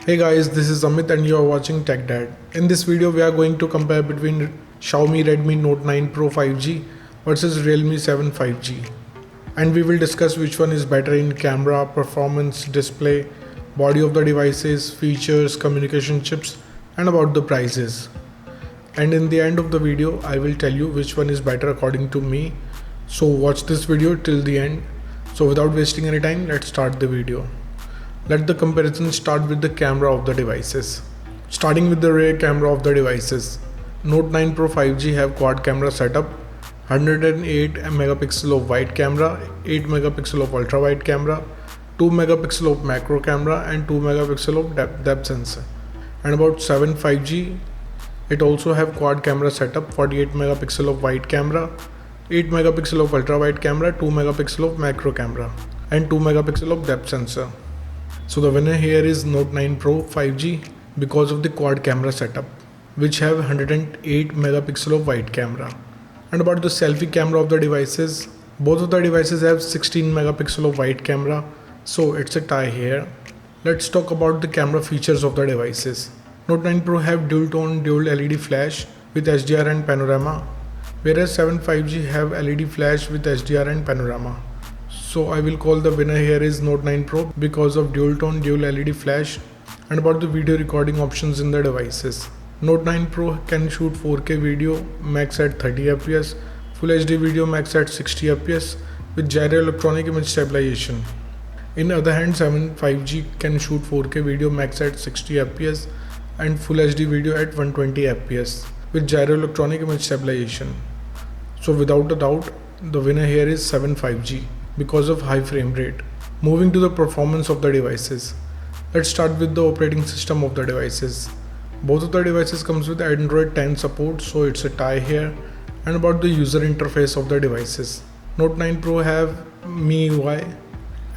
Hey guys, this is Amit and you are watching Tech Dad. In this video, we are going to compare between Xiaomi Redmi Note 9 Pro 5G versus Realme 7 5G. And we will discuss which one is better in camera, performance, display, body of the devices, features, communication chips, and about the prices. And in the end of the video, I will tell you which one is better according to me. So watch this video till the end. So without wasting any time, let's start the video. Let the comparison start with the camera of the devices. Starting with the rear camera of the devices. Note 9 Pro 5G have quad camera setup, 108 megapixel of wide camera, 8 megapixel of ultra wide camera, 2 megapixel of macro camera and 2 megapixel of depth sensor. And about 7 5G, it also have quad camera setup, 48 megapixel of wide camera, 8 megapixel of ultra wide camera, 2 megapixel of macro camera and 2 megapixel of depth sensor. So the winner here is Note 9 Pro 5G because of the quad camera setup, which have 108 megapixel of wide camera. And about the selfie camera of the devices, both of the devices have 16 megapixel of wide camera, so it's a tie here. Let's talk about the camera features of the devices. Note 9 Pro have dual tone dual LED flash with HDR and panorama, whereas 7 5G have LED flash with HDR and panorama. So I will call the winner here is Note 9 Pro because of dual tone dual LED flash. And about the video recording options in the devices. Note 9 Pro can shoot 4K video max at 30 fps, Full HD video max at 60 fps with gyro electronic image stabilization. In other hand, 7 5G can shoot 4K video max at 60 fps and Full HD video at 120 fps with gyro electronic image stabilization. So without a doubt, the winner here is 7 5G because of high frame rate. Moving to the performance of the devices. Let's start with the operating system of the devices. Both of the devices comes with Android 10 support, so it's a tie here. And about the user interface of the devices. Note 9 Pro have MIUI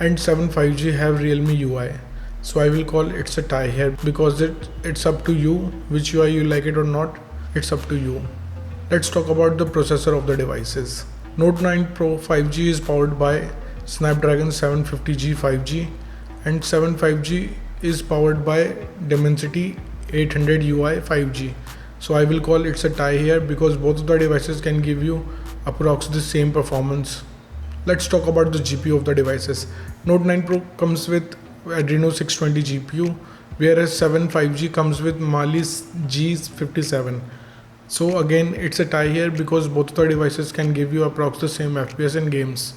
and 7 5G have Realme UI. So I will call it's a tie here because it's up to you which UI you like it or not. It's up to you. Let's talk about the processor of the devices. Note 9 Pro 5G is powered by Snapdragon 750G 5G and 7 5G is powered by Dimensity 800 UI 5G. So I will call it's a tie here because both of the devices can give you approx the same performance. Let's talk about the GPU of the devices. Note 9 Pro comes with Adreno 620 GPU, whereas 7 5G comes with Mali's G57. So again, it's a tie here because both of the devices can give you approx the same FPS in games.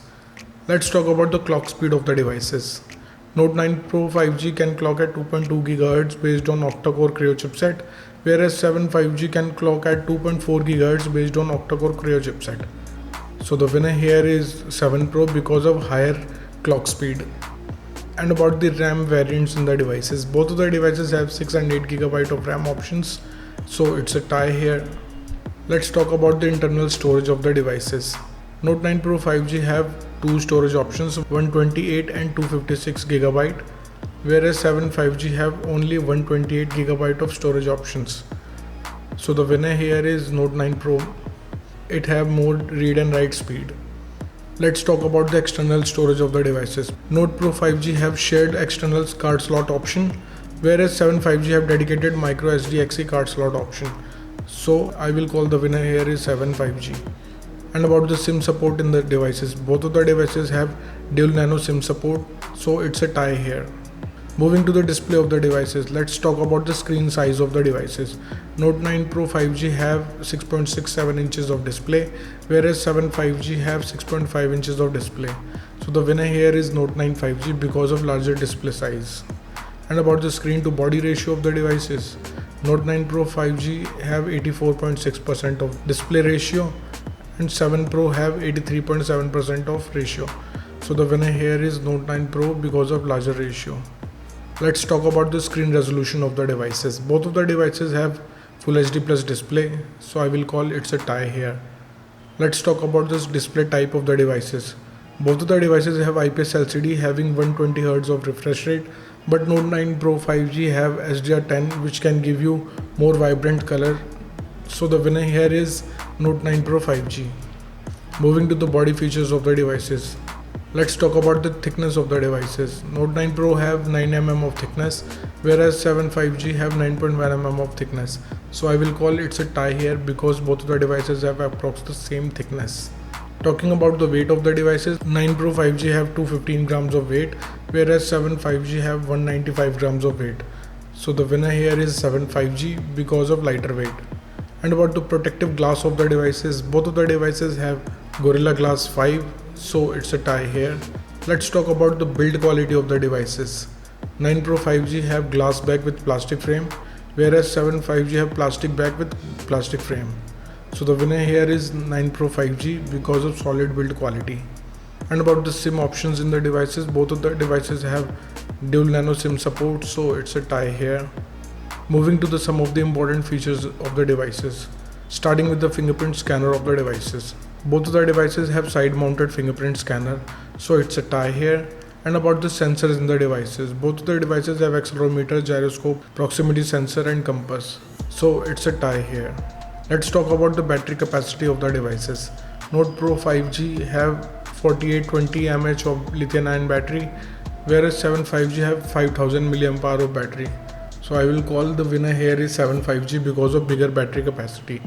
Let's talk about the clock speed of the devices. Note 9 Pro 5G can clock at 2.2 GHz based on octa-core Creo chipset, whereas 7 5G can clock at 2.4 GHz based on octa-core Creo chipset. So the winner here is 7 Pro because of higher clock speed. And about the RAM variants in the devices, both of the devices have 6 and 8 GB of RAM options, so it's a tie here. Let's talk about the internal storage of the devices. Note 9 Pro 5G have two storage options, 128 and 256 GB, whereas 7 5G have only 128 GB of storage options. So the winner here is Note 9 Pro. It have more read and write speed. Let's talk about the external storage of the devices. Note Pro 5G have shared external card slot option, whereas 7 5G have dedicated micro SD XE card slot option. So I will call the winner here is 7 5G. And about the SIM support in the devices, both of the devices have dual nano SIM support, so it's a tie here. Moving to the display of the devices, let's talk about the screen size of the devices. Note 9 Pro 5G have 6.67 inches of display, whereas 7 5G have 6.5 inches of display. So the winner here is Note 9 5G because of larger display size. And about the screen to body ratio of the devices, Note 9 Pro 5G have 84.6% of display ratio and 7 Pro have 83.7% of ratio. So the winner here is Note 9 Pro because of larger ratio. Let's talk about the screen resolution of the devices. Both of the devices have Full HD plus display, so I will call it's a tie here. Let's talk about this display type of the devices. Both of the devices have IPS LCD having 120 Hz of refresh rate, but Note 9 Pro 5G have HDR10 which can give you more vibrant color. So the winner here is Note 9 Pro 5G. Moving to the body features of the devices. Let's talk about the thickness of the devices. Note 9 Pro have 9 mm of thickness, whereas 7 5G have 9.1 mm of thickness. So I will call it's a tie here because both of the devices have approximately the same thickness. Talking about the weight of the devices, 9 Pro 5G have 215 grams of weight, whereas 7 5G have 195 grams of weight. So the winner here is 7 5G because of lighter weight. And about the protective glass of the devices, both of the devices have Gorilla Glass 5, so it's a tie here. Let's talk about the build quality of the devices. 9 Pro 5G have glass back with plastic frame, whereas 7 5G have plastic back with plastic frame. So the winner here is 9 Pro 5G because of solid build quality. And about the SIM options in the devices, both of the devices have dual nano SIM support, so it's a tie here. Moving to some of the important features of the devices, starting with the fingerprint scanner of the devices. Both of the devices have side mounted fingerprint scanner, so it's a tie here. And about the sensors in the devices, both of the devices have accelerometer, gyroscope, proximity sensor and compass, so it's a tie here. Let's talk about the battery capacity of the devices. Note Pro 5G have 4820 mAh of lithium-ion battery, whereas 7 5G have 5000 mAh of battery. So I will call the winner here is 7 5G because of bigger battery capacity.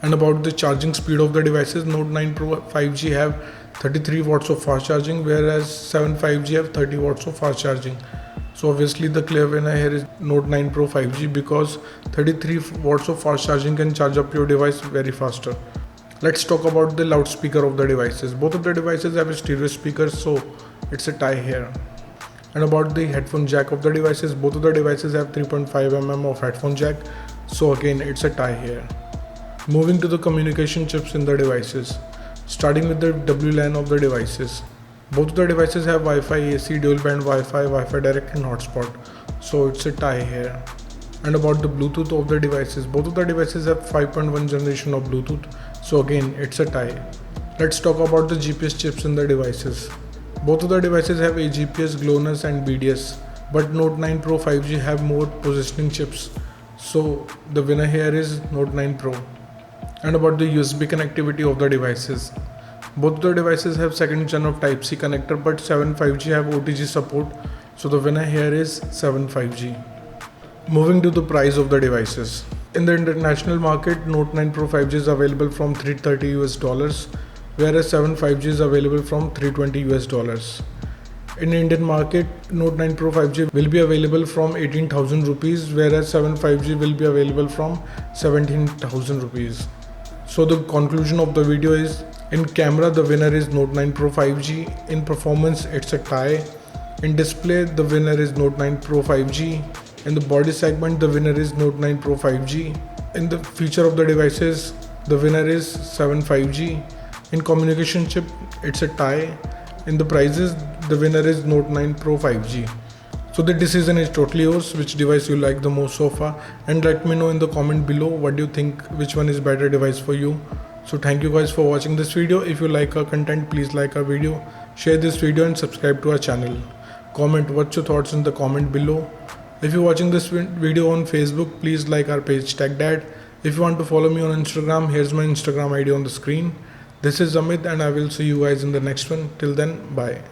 And about the charging speed of the devices, Note 9 Pro 5G have 33 watts of fast charging, whereas 7 5G have 30 watts of fast charging. So obviously the clear winner here is Note 9 Pro 5G because 33 watts of fast charging can charge up your device very faster. Let's talk about the loudspeaker of the devices. Both of the devices have a stereo speaker, so it's a tie here. And about the headphone jack of the devices, both of the devices have 3.5 mm of headphone jack, so again it's a tie here. Moving to the communication chips in the devices, starting with the WLAN of the devices. Both of the devices have Wi-Fi AC, dual band Wi-Fi, Wi-Fi direct and hotspot, so it's a tie here. And about the Bluetooth of the devices, both of the devices have 5.1 generation of Bluetooth, so again it's a tie. Let's talk about the GPS chips in the devices. Both of the devices have a GPS, GLONASS and BDS, but Note 9 Pro 5G have more positioning chips, so the winner here is Note 9 Pro. And about the USB connectivity of the devices. Both of the devices have second gen of Type-C connector, but 7 5G have OTG support, so the winner here is 7 5G. Moving to the price of the devices. In the international market, Note 9 Pro 5G is available from $330, whereas 7 5G is available from $320. In Indian market, Note 9 Pro 5G will be available from 18,000 rupees, whereas 7 5G will be available from 17,000 rupees. So the conclusion of the video is, in camera the winner is Note 9 Pro 5G, in performance it's a tie, in display the winner is Note 9 Pro 5G, in the body segment the winner is Note 9 Pro 5G, in the feature of the devices the winner is 7 5G, in communication chip it's a tie, in the prices the winner is Note 9 Pro 5G. So the decision is totally yours, which device you like the most so far, and let me know in the comment below what do you think, which one is better device for you. So thank you guys for watching this video. If you like our content, please like our video, share this video and subscribe to our channel. Comment what's your thoughts in the comment below. If you're watching this video on Facebook, please like our page TechDad. If you want to follow me on Instagram, here's my Instagram ID on the screen. This is Amit and I will see you guys in the next one. Till then, bye.